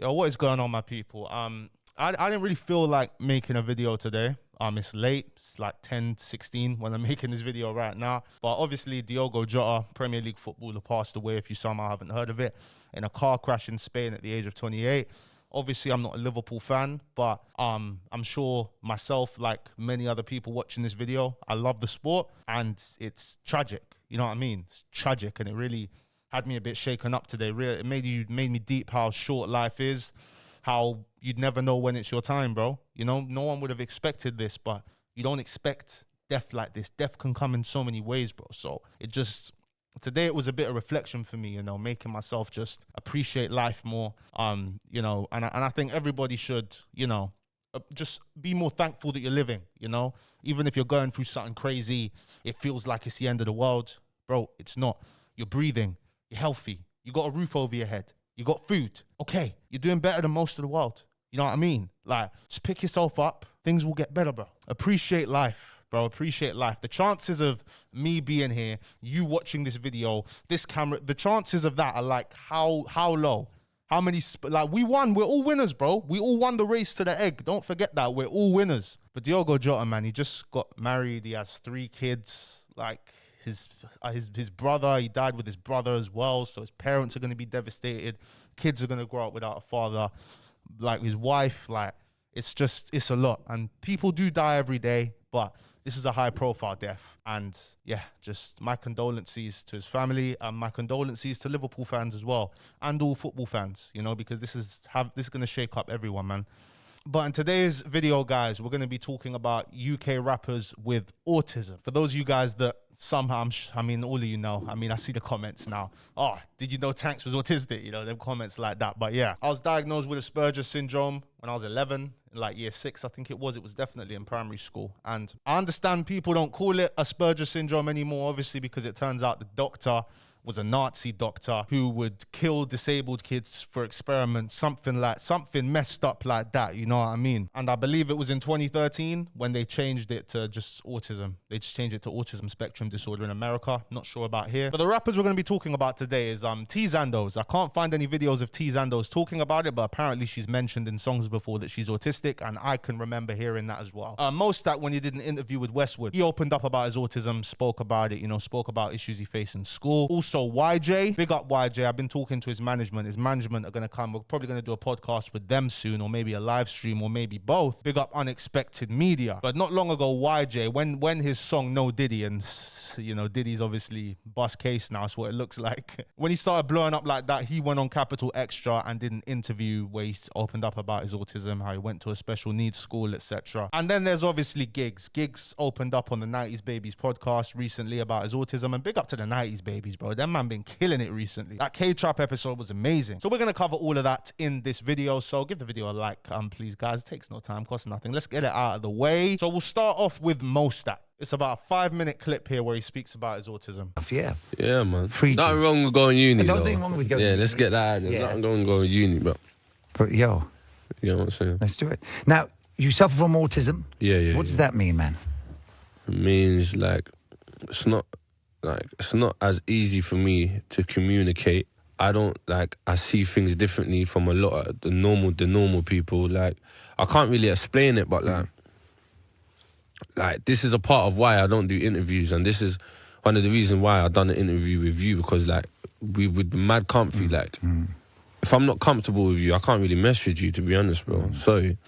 Yo, what is going on, my people? I didn't really feel like making a video today. It's late. It's like 10:16 when I'm making this video right now. But obviously, Diogo Jota, Premier League footballer, passed away, if you somehow haven't heard of it, in a car crash in Spain at the age of 28. Obviously, I'm not a Liverpool fan, but I'm sure myself, like many other people watching this video, I love the sport, and it's tragic. You know what I mean? It's tragic, and it really had me a bit shaken up today. It made me deep how short life is, how you'd never know when it's your time, bro. You know, no one would have expected this, but you don't expect death like this. Death can come in so many ways, bro. So today it was a bit of reflection for me, you know, making myself just appreciate life more, you know, and I think everybody should, you know, just be more thankful that you're living, you know, even if you're going through something crazy, it feels like it's the end of the world, bro. It's not. You're breathing, you're healthy, you got a roof over your head, you got food. Okay, you're doing better than most of the world. You know what I mean? Like, just pick yourself up. Things will get better, bro. Appreciate life, bro. Appreciate life. The chances of me being here, you watching this video, this camera, the chances of that are like how low? How many, like, we won. We're all winners, bro. We all won the race to the egg. Don't forget that. We're all winners. But Diogo Jota, man, he just got married. He has 3 kids. Like, his brother, he died with his brother as well. So his parents are going to be devastated. Kids are going to grow up without a father. Like, his wife, like, it's a lot. And people do die every day, but this is a high profile death. And yeah, just my condolences to his family, and my condolences to Liverpool fans as well, and all football fans, you know, because this is going to shake up everyone, man. But in today's video, guys, we're going to be talking about UK rappers with autism. For those of you guys that somehow, I mean, all of you know, I mean, I see the comments now. Oh, did you know Tankz was autistic? You know, them comments like that. But yeah, I was diagnosed with Asperger's syndrome when I was 11, in like year 6, I think it was. It was definitely in primary school. And I understand people don't call it Asperger's syndrome anymore, obviously, because it turns out the doctor was a Nazi doctor who would kill disabled kids for experiments, something messed up like that, you know what I mean? And I believe it was in 2013 when they changed it to just autism. They just changed it to autism spectrum disorder in America. Not sure about here. But the rappers we're going to be talking about today is T Zandos. I can't find any videos of T Zandos talking about it, but apparently she's mentioned in songs before that she's autistic, and I can remember hearing that as well. MoStack, when he did an interview with Westwood, he opened up about his autism, spoke about it, you know, spoke about issues he faced in school. Also, YJ, big up YJ. I've been talking to his management. His management are going to come. We're probably going to do a podcast with them soon, or maybe a live stream, or maybe both. Big up Unexpected Media. But not long ago, YJ, when his song No Diddy, and you know, Diddy's obviously bust case now, that's what it looks like. When he started blowing up like that, he went on Capital Extra and did an interview where he opened up about his autism, how he went to a special needs school, etc. And then there's obviously Giggs. Giggs opened up on the 90s Babies podcast recently about his autism, and big up to the 90s Babies, bro. Them man been killing it recently. That K-Trap episode was amazing. So we're going to cover all of that in this video. So give the video a like, please, guys. It takes no time, costs nothing. Let's get it out of the way. So we'll start off with MoStack. It's about a 5-minute clip here where he speaks about his autism. Yeah, man. Nothing wrong with going uni. Nothing wrong with going uni. Yeah, let's get that out. There's nothing wrong with going uni, but yo, you know what I'm saying? Let's do it. Now, you suffer from autism. Yeah. What does that mean, man? It means, like, it's not as easy for me to communicate. I see things differently from a lot of the normal people. Like, I can't really explain it, but like this is a part of why I don't do interviews, and this is one of the reasons why I done an interview with you, because like we would mad comfy. Like, if I'm not comfortable with you, I can't really mess with you, to be honest, bro. Sorry.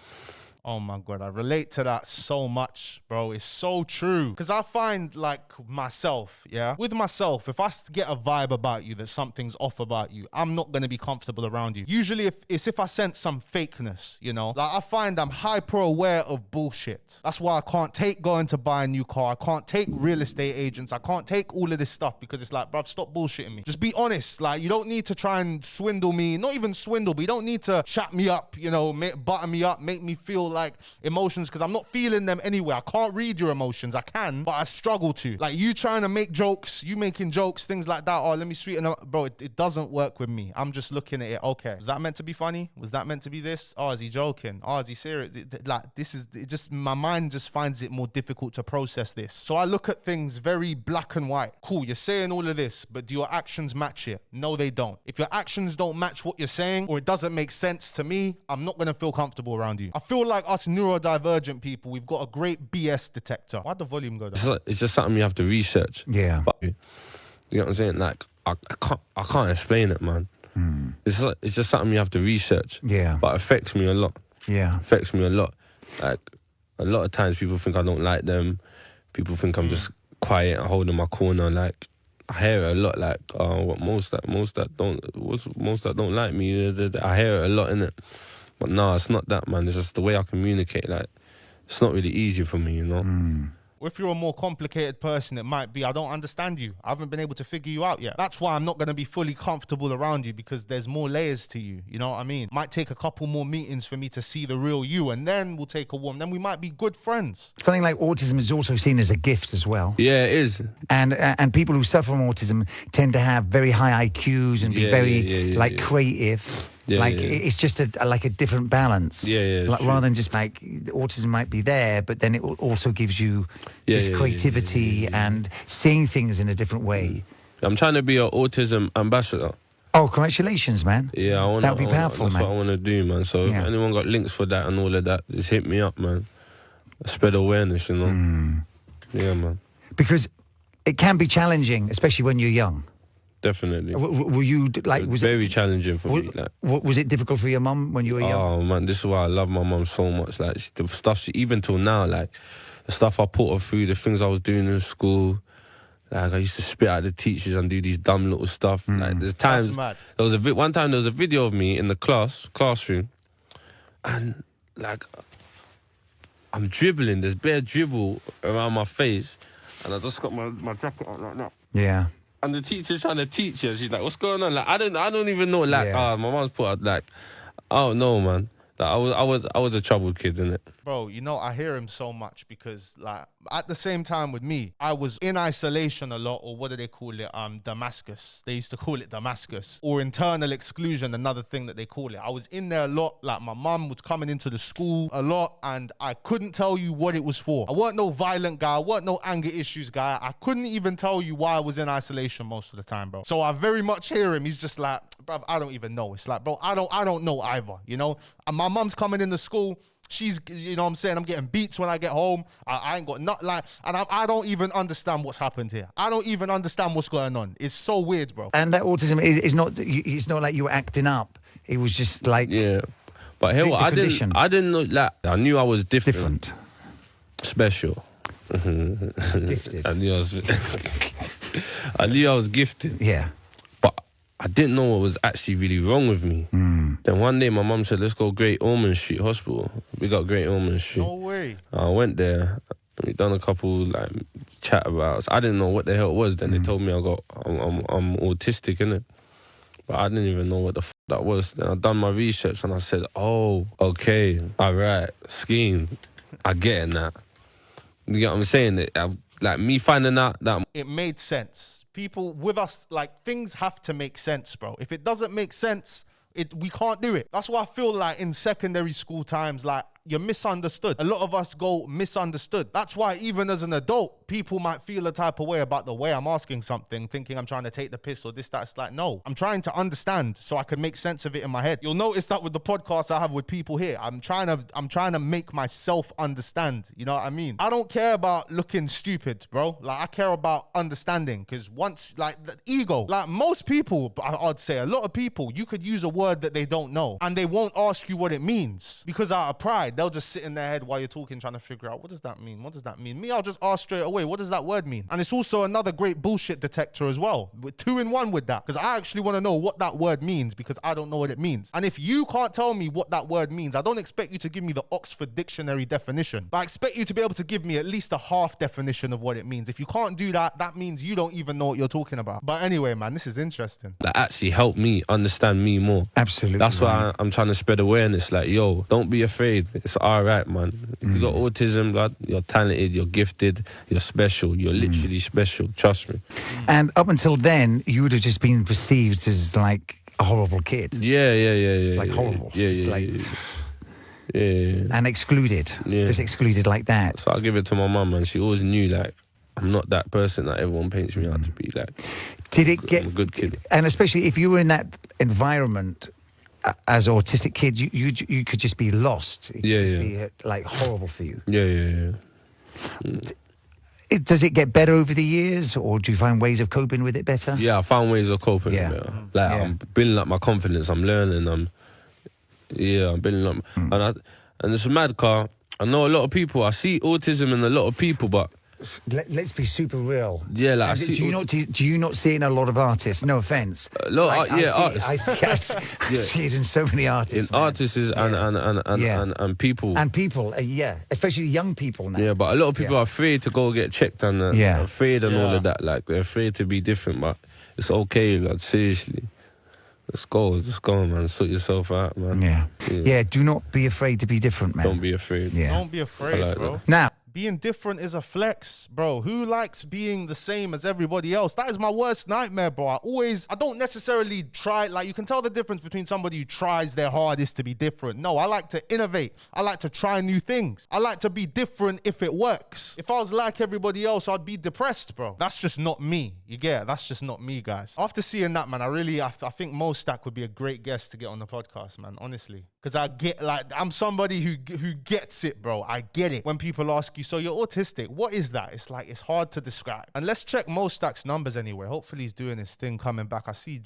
Oh my God, I relate to that so much, bro. It's so true. Because I find, like, myself, with myself, if I get a vibe about you that something's off about you, I'm not going to be comfortable around you. Usually if I sense some fakeness, you know, like, I find I'm hyper aware of bullshit. That's why I can't take going to buy a new car. I can't take real estate agents. I can't take all of this stuff, because it's like, bruv, stop bullshitting me. Just be honest. Like, you don't need to try and swindle me. Not even swindle, but you don't need to chat me up, you know, butter me up, make me feel like emotions because I'm not feeling them anyway. I can't read your emotions. I can, but I struggle to. Like you trying to make jokes, you making jokes, things like that. Oh, let me sweeten up. Bro, it doesn't work with me. I'm just looking at it. Okay, was that meant to be funny? Was that meant to be this? Oh, is he joking? Oh, is he serious? Like this is it just, my mind just finds it more difficult to process this. So I look at things very black and white. Cool, you're saying all of this, but do your actions match it? No, they don't. If your actions don't match what you're saying, or it doesn't make sense to me, I'm not gonna feel comfortable around you. I feel like us neurodivergent people, we've got a great BS detector. Why'd the volume go down? It's just something you have to research. Yeah. But, you know what I'm saying? Like, I can't explain it, man. It's just something you have to research. Yeah. But it affects me a lot. Yeah. Affects me a lot. Like, a lot of times people think I don't like them. People think I'm just quiet and holding my corner. Like, I hear it a lot. Like, what most that don't like me. I hear it a lot, innit? But no, it's not that, man. It's just the way I communicate. Like, it's not really easy for me, you know? If you're a more complicated person, it might be, I don't understand you. I haven't been able to figure you out yet. That's why I'm not going to be fully comfortable around you, because there's more layers to you. You know what I mean? Might take a couple more meetings for me to see the real you, and then we'll take a warm. Then we might be good friends. Something like autism is also seen as a gift as well. Yeah, it is. And people who suffer from autism tend to have very high IQs and be very creative. Yeah, like yeah. it's just like a different balance. Yeah, like, rather than just like autism might be there, but then it also gives you this creativity and seeing things in a different way. I'm trying to be an autism ambassador. Oh, congratulations, man! Yeah, that would be powerful, that's man. what I want to do, man. So if anyone got links for that and all of that, just hit me up, man. Spread awareness, you know. Yeah, man. Because it can be challenging, especially when you're young. Definitely. Were you like? Was very challenging for me. Like, was it difficult for your mum when you were young? Oh man, this is why I love my mum so much. Like the stuff even till now, like the stuff I put her through, the things I was doing in school. Like I used to spit at the teachers and do these dumb little stuff. Like there's times there was one time there was a video of me in the classroom, and like I'm dribbling. There's bare dribble around my face, and I just got my jacket on like that. Yeah. And the teacher's trying to teach her. She's like, "What's going on?" Like, I don't even know. Like, my mom's put out like, I don't know, man. Like, I was a troubled kid, innit? Bro, you know, I hear him so much because, like, at the same time with me, I was in isolation a lot, or what do they call it? Damascus. They used to call it Damascus. Or internal exclusion, another thing that they call it. I was in there a lot. Like, my mum was coming into the school a lot, and I couldn't tell you what it was for. I weren't no violent guy. I weren't no anger issues guy. I couldn't even tell you why I was in isolation most of the time, bro. So I very much hear him. He's just like, bro, I don't even know. It's like, bro, I don't know either, you know? And my mum's coming into school. She's, you know what I'm saying, I'm getting beats when I get home. I ain't got nothing, like, and I don't even understand what's happened here. I don't even understand what's going on. It's so weird, bro. And that autism is not, it's not like you were acting up. It was just like... Yeah. But here, I didn't know, like, I knew I was different. Special. Gifted. I knew I was gifted. Yeah. But I didn't know what was actually really wrong with me. Then one day my mum said, let's go Great Ormond Street Hospital. We got Great Ormond Street. No way. I went there. We done a couple like chat about. I didn't know what the hell it was. Then they told me I'm autistic, innit? But I didn't even know what the that was. Then I done my research and I said, oh, okay, all right, scheme. I get it now. You get what I'm saying? Like me finding out that it made sense. People with us, like, things have to make sense, bro. If it doesn't make sense, we can't do it. That's why I feel like in secondary school times, like, you're misunderstood. A lot of us go misunderstood. That's why even as an adult, people might feel a type of way about the way I'm asking something, thinking I'm trying to take the piss or this, that. It's like, no, I'm trying to understand so I can make sense of it in my head. You'll notice that with the podcast I have with people here, I'm trying to make myself understand. You know what I mean? I don't care about looking stupid, bro. Like, I care about understanding, because once, like, the ego, like most people, I'd say a lot of people, you could use a word that they don't know and they won't ask you what it means because out of pride, they'll just sit in their head while you're talking, trying to figure out, what does that mean? What does that mean? Me, I'll just ask straight away, what does that word mean? And it's also another great bullshit detector as well. We're 2 in 1 with that, because I actually want to know what that word means, because I don't know what it means. And if you can't tell me what that word means, I don't expect you to give me the Oxford Dictionary definition, but I expect you to be able to give me at least a half definition of what it means. If you can't do that, that means you don't even know what you're talking about. But anyway, man, this is interesting. That actually helped me understand me more. Absolutely. That's why I'm trying to spread awareness. Like, yo, don't be afraid. It's all right, man. If you got autism, blood, you're talented, you're gifted, you're special. You're literally special. Trust me. And up until then, you would have just been perceived as like a horrible kid. Yeah. Like horrible. Yeah, Just like, yeah. and excluded. Yeah. Just excluded like that. So I give it to my mum, and she always knew, like, I'm not that person that everyone paints me out to be. Like, Did it get... I'm a good kid. And especially if you were in that environment as an autistic kid, you could just be lost. It could just be like horrible for you. Yeah. Does it get better over the years, or do you find ways of coping with it better? Yeah, I found ways of coping with it. Like, I'm building up my confidence, I'm learning, I'm building up. And it's mad, car. I know a lot of people, I see autism in a lot of people, but... Let's be super real. Yeah, like, do you not see it in a lot of artists? No offense. A lot, artists. I see it in so many artists. In artists and people. And people, especially young people now. Yeah, but a lot of people are afraid to go get checked and afraid and all of that. Like, they're afraid to be different, but it's okay, like, seriously. Just go, man. Sort yourself out, man. Yeah, do not be afraid to be different, man. Don't be afraid. Yeah. Don't be afraid, like bro. that. Now, being different is a flex, bro. Who likes being the same as everybody else? That is my worst nightmare, bro. I don't necessarily try, like, you can tell the difference between somebody who tries their hardest to be different. No, I like to innovate. I like to try new things. I like to be different if it works. If I was like everybody else, I'd be depressed, bro. That's just not me. You get it? That's just not me, guys. After seeing that, man, I think MoStack would be a great guest to get on the podcast, man, honestly. Because I'm somebody who gets it, bro. I get it. When people ask you, so you're autistic, what is that? It's like, it's hard to describe. And let's check MoStack's numbers anyway. Hopefully he's doing his thing coming back. I see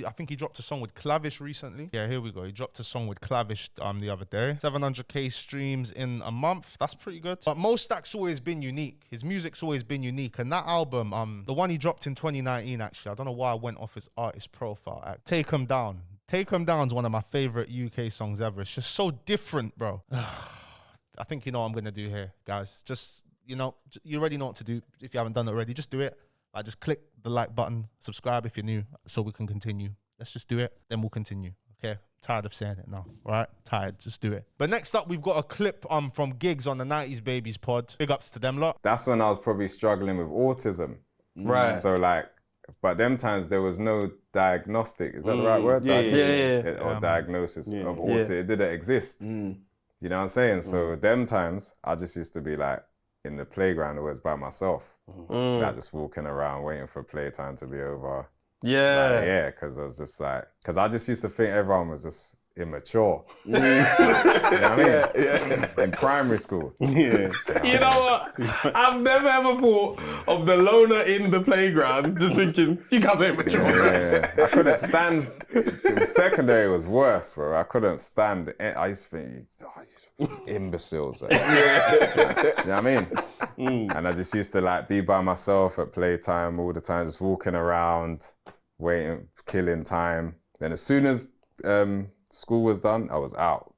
I think he dropped a song with Clavish recently. Yeah, here we go. He dropped a song with Clavish the other day. 700k streams in a month. That's pretty good. But MoStack's always been unique. His music's always been unique. And that album, the one he dropped in 2019, actually, I don't know why I went off his artist profile. Take 'Em Down. Take 'Em Down is one of my favorite UK songs ever. It's just so different, bro. I think you know what I'm going to do here, guys. Just, you already know what to do. If you haven't done it already, just do it. Just click the like button, subscribe if you're new, so we can continue. Let's just do it, then we'll continue. Okay? Tired of saying it now, all right? Tired, just do it. But next up, we've got a clip from Gigs on the 90s Babies pod. Big ups to them lot. That's when I was probably struggling with autism. Right. So, like, but them times there was no diagnostic. Is that the right word? Yeah. Or diagnosis of autism. It didn't exist. You know what I'm saying? So them times, I just used to be like in the playground always by myself. Like just walking around waiting for playtime to be over. Yeah. Because I was just like, because I just used to think everyone was just immature. You know what I mean? Yeah. In primary school. Yeah. You know what? I've never ever thought of the loner in the playground just thinking, you guys are immature. Yeah. I couldn't stand, secondary was worse, bro. I couldn't stand it. I used to think, imbeciles. Like. You know what I mean? And I just used to like be by myself at playtime all the time, just walking around, waiting, killing time. Then as soon as school was done, I was out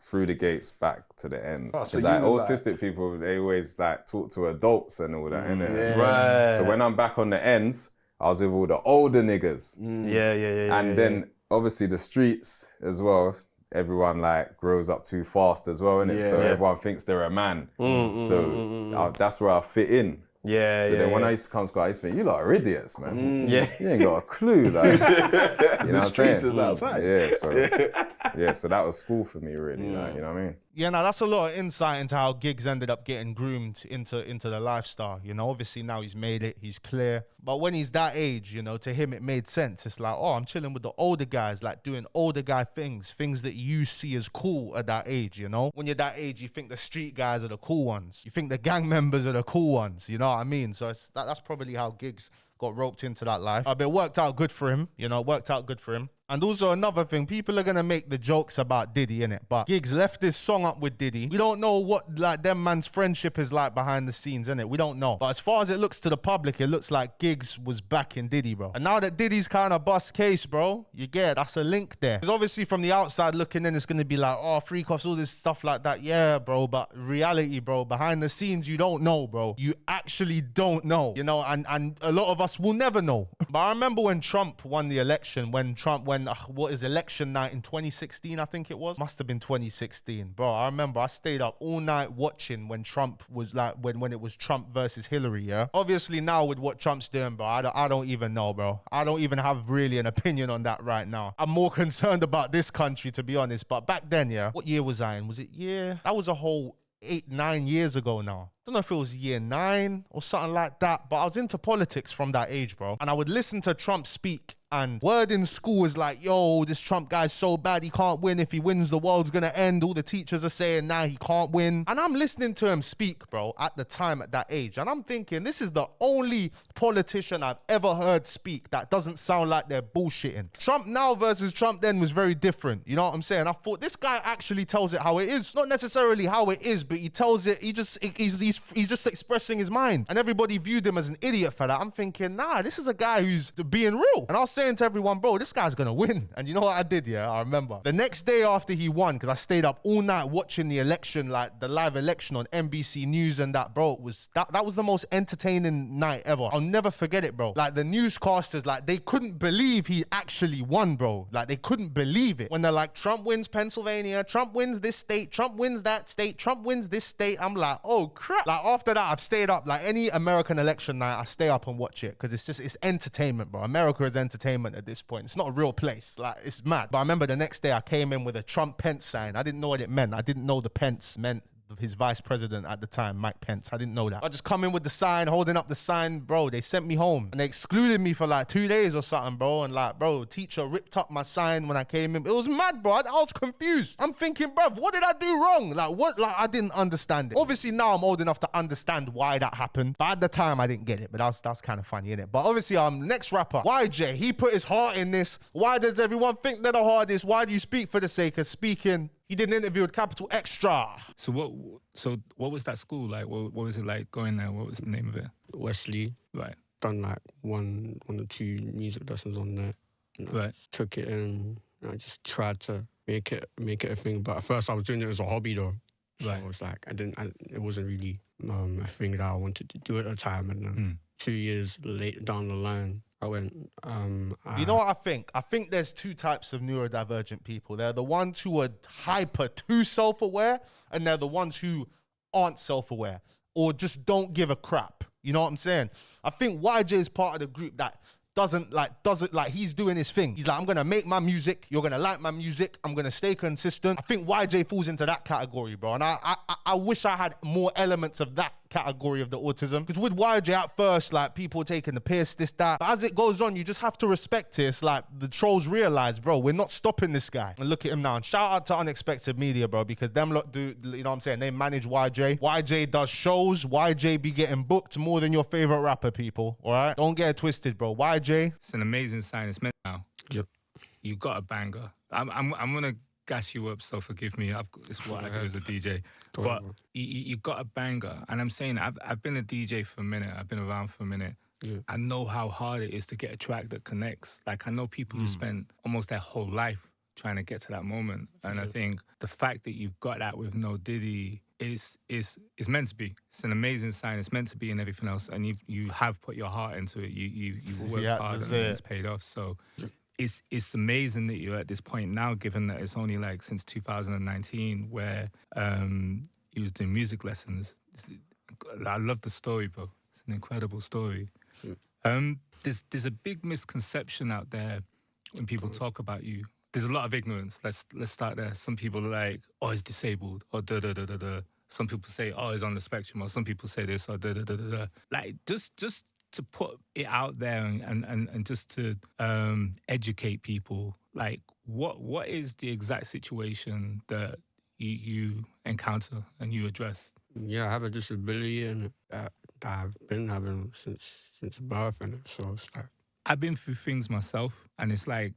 through the gates back to the end. Because like autistic people, they always like talk to adults and all that, innit? Yeah. Right. So when I'm back on the ends, I was with all the older niggas. Yeah. And then obviously the streets as well, everyone like grows up too fast as well, innit? So everyone thinks they're a man. That's where I fit in. So then when I used to come to school, I used to think, you lot are idiots, man. You ain't got a clue, like, you know what I'm saying? Is outside. So that was school for me, really, like, you know what I mean? Yeah, now that's a lot of insight into how Giggs ended up getting groomed into the lifestyle. You know, obviously now he's made it, he's clear. But when he's that age, you know, to him it made sense. It's like, oh, I'm chilling with the older guys, like doing older guy things that you see as cool at that age, you know? When you're that age, you think the street guys are the cool ones. You think the gang members are the cool ones, you know what I mean? So that's probably how Giggs got roped into that life. But it worked out good for him, you know, And also another thing, people are going to make the jokes about Diddy, innit? But Giggs left this song up with Diddy. We don't know what like them man's friendship is like behind the scenes, innit? We don't know. But as far as it looks to the public, it looks like Giggs was backing Diddy, bro. And now that Diddy's kind of bust case, bro, you get that's a link there. Because obviously from the outside looking in, it's going to be like, oh, freak offs, all this stuff like that. Yeah, bro. But reality, bro, behind the scenes, you don't know, bro. You actually don't know, you know? And a lot of us will never know. But I remember when Trump won the election, when when, what is election night in 2016, I think it was? Must have been 2016. Bro, I remember I stayed up all night watching when Trump was like, when it was Trump versus Hillary, yeah? Obviously now with what Trump's doing, bro, I don't even know, bro. I don't even have really an opinion on that right now. I'm more concerned about this country, to be honest. But back then, yeah, what year was I in? Was it year? That was a whole 8-9 years ago now. I don't know if it was year 9 or something like that, but I was into politics from that age, bro. And I would listen to Trump speak, and word in school was like, yo, this Trump guy's so bad, he can't win. If he wins, the world's gonna end. All the teachers are saying, nah, he can't win. And I'm listening to him speak, bro, at the time, at that age. And I'm thinking, this is the only politician I've ever heard speak that doesn't sound like they're bullshitting. Trump now versus Trump then was very different. You know what I'm saying? I thought, this guy actually tells it how it is. Not necessarily how it is, but he tells it, he's just expressing his mind. And everybody viewed him as an idiot for that. I'm thinking, nah, this is a guy who's being real. And I was saying to everyone, bro, this guy's gonna win. And you know what I did, yeah? I remember. The next day after he won, because I stayed up all night watching the election, like the live election on NBC News and that, bro, that was the most entertaining night ever. I'll never forget it, bro. Like the newscasters, like they couldn't believe he actually won, bro. Like they couldn't believe it. When they're like, Trump wins Pennsylvania, Trump wins this state, Trump wins that state, Trump wins this state. I'm like, oh crap. Like after that, I've stayed up, like any American election night, I stay up and watch it because it's entertainment, bro. America is entertainment at this point. It's not a real place. Like, it's mad. But I remember the next day I came in with a Trump Pence sign. I didn't know what it meant. I didn't know the Pence meant his vice president at the time, Mike Pence. I didn't know that. I just come in with the sign, holding up the sign, bro. They sent me home and they excluded me for like 2 days or something, bro. And like, bro, teacher ripped up my sign when I came in. It was mad, bro. I was confused. I'm thinking, bruv, what did I do wrong? Like, what? Like, I didn't understand it. Obviously now I'm old enough to understand why that happened. But at the time I didn't get it. But that's kind of funny, innit? But obviously, next rapper, YJ, he put his heart in this. Why does everyone think they're the hardest? Why do you speak for the sake of speaking? He did an interview with Capital Extra. So what was that school like? What was it like going there? What was the name of it? Wesley. Right. Done like one or two music lessons on there. You know, Right. Took it and I just tried to make it a thing. But at first I was doing it as a hobby though. Right. So it was like it wasn't really a thing that I wanted to do at the time. And then 2 years later down the line, I went. You know what I think? I think there's two types of neurodivergent people. They're the ones who are hyper too self-aware, and they're the ones who aren't self-aware or just don't give a crap. You know what I'm saying? I think YJ is part of the group that doesn't like he's doing his thing. He's like, I'm gonna make my music, you're gonna like my music, I'm gonna stay consistent. I think YJ falls into that category, bro. And I wish I had more elements of that category of the autism. Because with YJ at first, like people taking the piss, this, that. But as it goes on, you just have to respect it. It's like the trolls realize, bro, we're not stopping this guy. And look at him now. And shout out to Unexpected Media, bro, because them lot do, you know what I'm saying? They manage YJ. YJ does shows. YJ be getting booked more than your favorite rapper, people. All right? Don't get it twisted, bro. YJ. It's an amazing sign. It's meant now. Yep. You got a banger. I'm gonna gas you up, so forgive me. It's what I do as a DJ. But you got a banger, and I'm saying I've been a DJ for a minute. I've been around for a minute. Yeah. I know how hard it is to get a track that connects. Like I know people who spend almost their whole life trying to get to that moment, and I think the fact that you've got that with No Diddy is meant to be. It's an amazing sign. It's meant to be, and everything else. And you have put your heart into it. You worked hard, and it's paid off. So. It's amazing that you're at this point now, given that it's only like since 2019 where you was doing music lessons. I love the story, bro. It's an incredible story. There's a big misconception out there when people talk about you. There's a lot of ignorance. Let's start there. Some people are like, oh, he's disabled, or da-da-da-da-da. Some people say, oh, he's on the spectrum, or some people say this, or da-da-da-da-da. Like, just to put it out there and just to educate people, like what is the exact situation that you encounter and you address? Yeah, I have a disability and that I've been having since birth, and so it's like I've been through things myself, and it's like,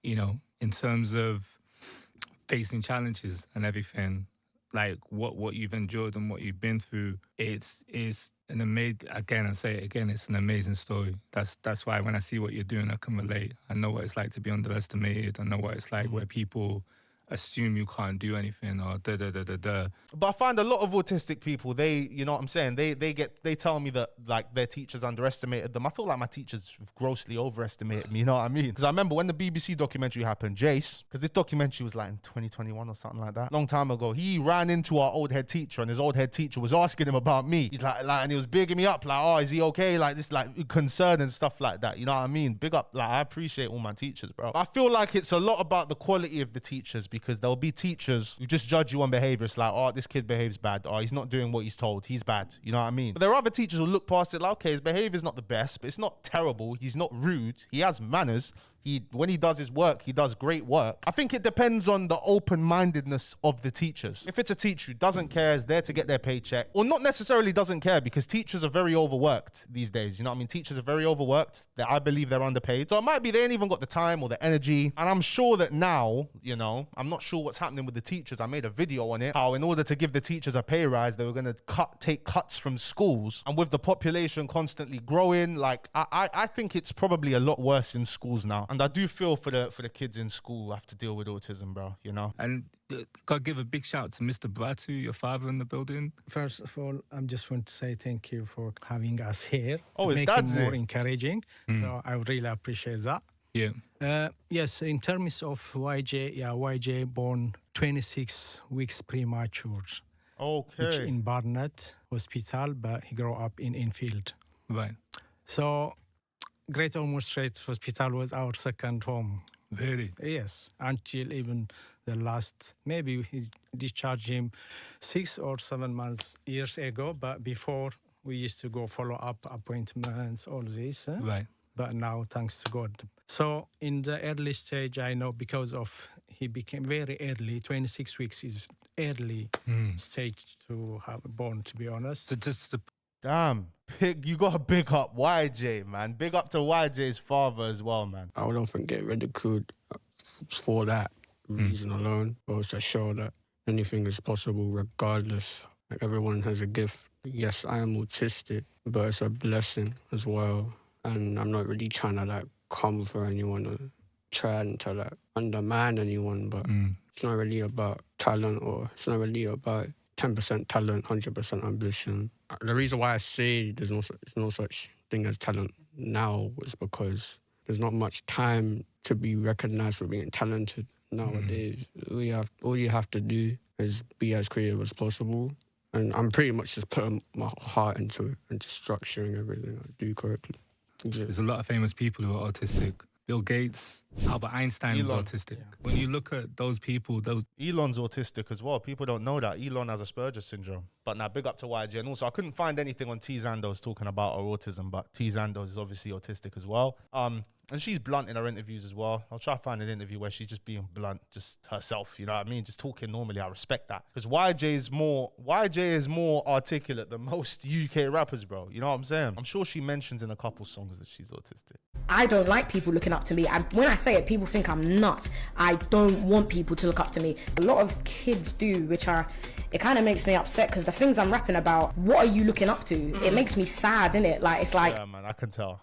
you know, in terms of facing challenges and everything, like what you've endured and what you've been through, it's an amazing, again, I say it again, it's an amazing story. That's why when I see what you're doing, I can relate. I know what it's like to be underestimated. I know what it's like where people assume you can't do anything or da. But I find a lot of autistic people, you know what I'm saying? They tell me that like their teachers underestimated them. I feel like my teachers grossly overestimated me, you know what I mean? Because I remember when the BBC documentary happened, Jace, because this documentary was like in 2021 or something like that, long time ago, he ran into our old head teacher and his old head teacher was asking him about me. He's like, and he was bigging me up, like, oh, is he okay? Like this, like concern and stuff like that. You know what I mean? Big up, like I appreciate all my teachers, bro. But I feel like it's a lot about the quality of the teachers, because there'll be teachers who just judge you on behavior. It's like, oh, this kid behaves bad, or he's not doing what he's told, he's bad. You know what I mean? But there are other teachers who look past it like, okay, his behavior's not the best, but it's not terrible. He's not rude. He has manners. When he does his work, he does great work. I think it depends on the open-mindedness of the teachers. If it's a teacher who doesn't care, is there to get their paycheck, or not necessarily doesn't care, because teachers are very overworked these days. You know what I mean? Teachers are very overworked. I believe they're underpaid. So it might be they ain't even got the time or the energy. And I'm sure that now, you know, I'm not sure what's happening with the teachers. I made a video on it, how in order to give the teachers a pay rise, they were going to take cuts from schools. And with the population constantly growing, like I think it's probably a lot worse in schools now. And I do feel for the kids in school who have to deal with autism, bro, you know? And gotta give a big shout out to Mr. Bratu, your father in the building. First of all, I just want to say thank you for having us here. Oh, his Make dad's it more here. encouraging. So I really appreciate that. Yeah. Yes, in terms of YJ born 26 weeks premature. Okay. Which in Barnet Hospital, but he grew up in Enfield. Right. So Great Ormond Street Hospital was our second home. Really? Yes, until even the last, maybe he discharged him 6 or 7 years ago, but before we used to go follow-up appointments, all this. Right. But now, thanks to God. So in the early stage, I know because of he became very early, 26 weeks is early stage to have born, to be honest. So just to Damn. You got to big up YJ, man. Big up to YJ's father as well, man. I would often get ridiculed for that reason alone, but to show that anything is possible regardless. Like, everyone has a gift. Yes, I am autistic, but it's a blessing as well. And I'm not really trying to like come for anyone or trying to like undermine anyone, but it's not really about talent, or it's not really about 10% talent, 100% ambition. The reason why I say there's no such thing as talent now is because there's not much time to be recognized for being talented nowadays. All you have to do is be as creative as possible. And I'm pretty much just putting my heart into it and just structuring everything I do correctly. There's a lot of famous people who are autistic. Bill Gates, Albert Einstein was autistic. Yeah. When you look at those people, Elon's autistic as well. People don't know that. Elon has Asperger's syndrome. But now, big up to YJ. And also, I couldn't find anything on T. Zandos talking about her autism, but T. Zandos is obviously autistic as well. And she's blunt in her interviews as well. I'll try to find an interview where she's just being blunt, just herself, you know what I mean? Just talking normally. I respect that. Because YJ is more articulate than most UK rappers, bro. You know what I'm saying? I'm sure she mentions in a couple songs that she's autistic. I don't like people looking up to me. And when I say it, people think I'm nuts. I don't want people to look up to me. A lot of kids do, it kind of makes me upset, because the things I'm rapping about, what are you looking up to? It makes me sad, innit? Like, it's like... Yeah, man, I can tell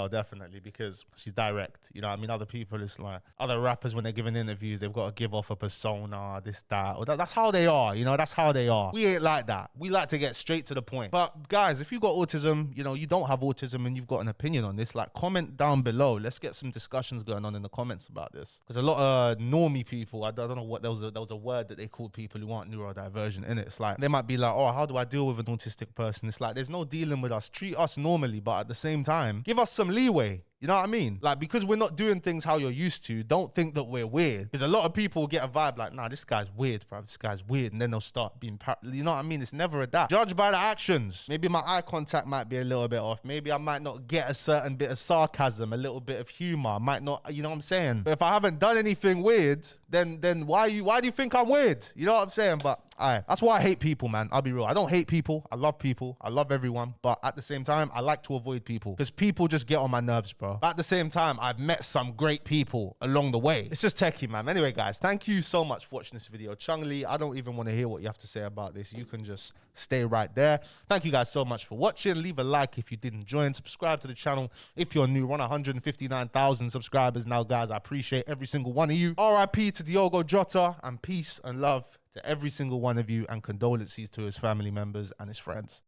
definitely, because she's direct. You know what I mean? Other people, it's like, other rappers, when they're giving interviews, they've got to give off a persona, this, that. Or that's how they are, you know? That's how they are. We ain't like that. We like to get straight to the point. But guys, if you got autism, you know, you don't have autism and you've got an opinion on this, like, comment down below. Let's get some discussions going on in the comments about this. Because a lot of normie people, I don't know what, there was a word that they called people who aren't neurodivergent in it. It's like, they might be like, oh, how do I deal with an autistic person? It's like, there's no dealing with us. Treat us normally, but at the same time, give us some leeway. You know what I mean? Like, because we're not doing things how you're used to, don't think that we're weird. Because a lot of people get a vibe like, nah, this guy's weird, bro. This guy's weird. And then they'll start being, you know what I mean? It's never a that. Judge by the actions. Maybe my eye contact might be a little bit off. Maybe I might not get a certain bit of sarcasm, a little bit of humor. I might not, you know what I'm saying? But if I haven't done anything weird, then why do you think I'm weird? You know what I'm saying? But that's why I hate people, man. I'll be real. I don't hate people. I love people. I love everyone. But at the same time, I like to avoid people. Because people just get on my nerves, bro. bro. But at the same time, I've met some great people along the way. It's just techie, man. Anyway, guys, thank you so much for watching this video. Chung Lee, I don't even want to hear what you have to say about this. You can just stay right there. Thank you guys so much for watching. Leave a like if you did enjoy and subscribe to the channel if you're new. We're on 159,000 subscribers now, guys. I appreciate every single one of you. RIP to Diogo Jota, and peace and love to every single one of you, and condolences to his family members and his friends.